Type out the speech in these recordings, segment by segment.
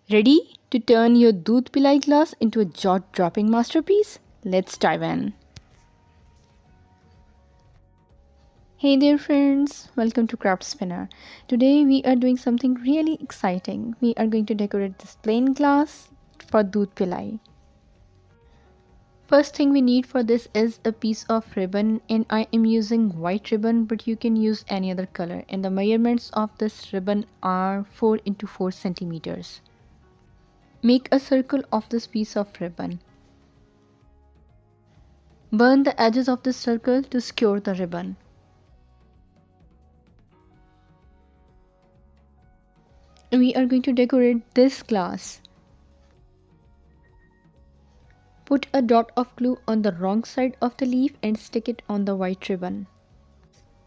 Ready to turn your Doodh Palai glass into a jaw-dropping masterpiece? Let's dive in. Hey there friends, welcome to craftspinner. Today we are doing something really exciting. We are going to decorate this plain glass for Doodh Palai. First thing we need for this is a piece of ribbon, and I am using white ribbon, but you can use any other color, and the measurements of this ribbon are 4 into 4 centimeters. Make a circle of this piece of ribbon. Burn the edges of this circle to secure the ribbon. We are going to decorate this glass. Put a dot of glue on the wrong side of the leaf and stick it on the white ribbon.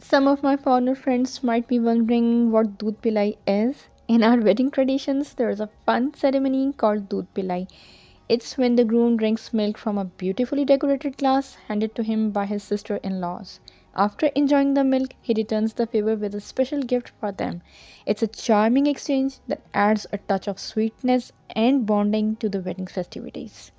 Some of my foreigner friends might be wondering what Doodh Palai is. In our wedding traditions, there is a fun ceremony called Doodh Palai. It's when the groom drinks milk from a beautifully decorated glass handed to him by his sister-in-laws. After enjoying the milk, he returns the favor with a special gift for them. It's a charming exchange that adds a touch of sweetness and bonding to the wedding festivities.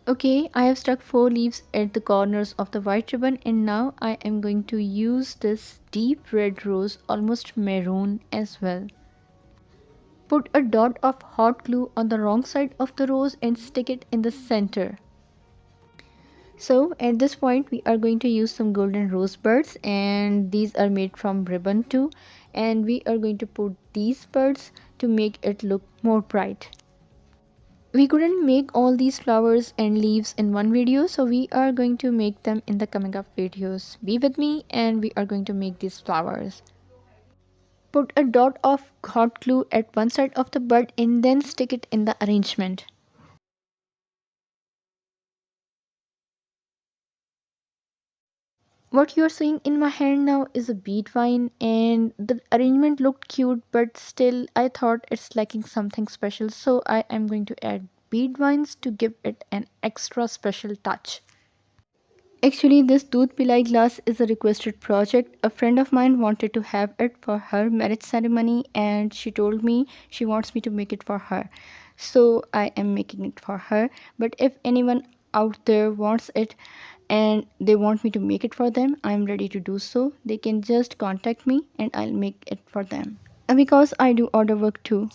Okay, I have stuck 4 leaves at the corners of the white ribbon, and now I am going to use this deep red rose, almost maroon as well. Put a dot of hot glue on the wrong side of the rose and stick it in the center. So at this point we are going to use some golden rose buds, and these are made from ribbon too, and we are going to put these buds to make it look more bright. We couldn't make all these flowers and leaves in one video, so we are going to make them in the coming up videos. Be with me and we are going to make these flowers. Put a dot of hot glue at one side of the bud and then stick it in the arrangement. What you are seeing in my hand now is a bead vine, and the arrangement looked cute, but still I thought it's lacking something special, so I am going to add bead vines to give it an extra special touch. Actually, this Doodh Palai glass is a requested project. A friend of mine wanted to have it for her marriage ceremony, and she told me she wants me to make it for her. So I am making it for her. But if anyone out there wants it and they want me to make it for them, I am ready to do so. They can just contact me and I'll make it for them. And because I do order work too.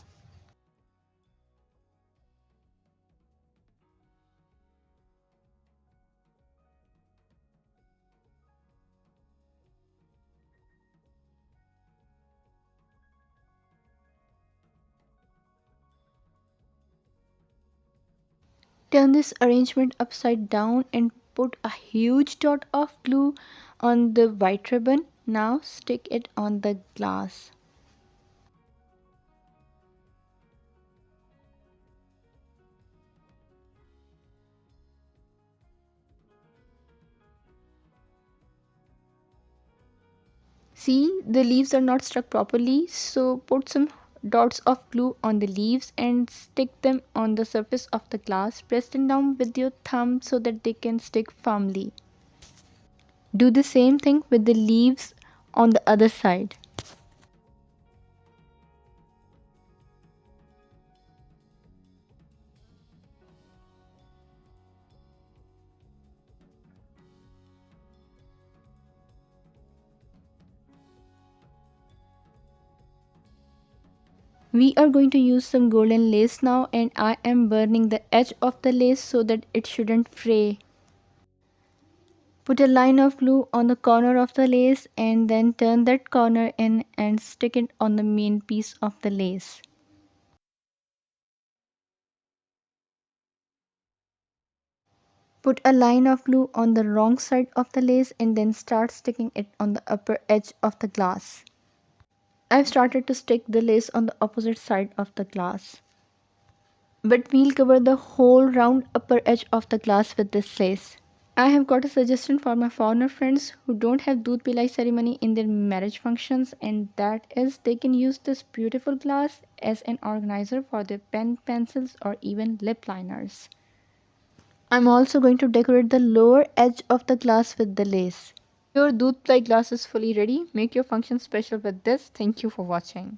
Turn this arrangement upside down and put a huge dot of glue on the white ribbon. Now stick it on the glass. See, the leaves are not stuck properly, so put some dots of glue on the leaves and stick them on the surface of the glass. Press them down with your thumb so that they can stick firmly. Do the same thing with the leaves on the other side. We are going to use some golden lace now, and I am burning the edge of the lace so that it shouldn't fray. Put a line of glue on the corner of the lace and then turn that corner in and stick it on the main piece of the lace. Put a line of glue on the wrong side of the lace and then start sticking it on the upper edge of the glass. I've started to stick the lace on the opposite side of the glass. But we'll cover the whole round upper edge of the glass with this lace. I have got a suggestion for my foreigner friends who don't have Doodh Palai ceremony in their marriage functions, and that is they can use this beautiful glass as an organizer for their pen, pencils or even lip liners. I'm also going to decorate the lower edge of the glass with the lace. Your Doodh Palai glass is fully ready. Make your function special with this. Thank you for watching.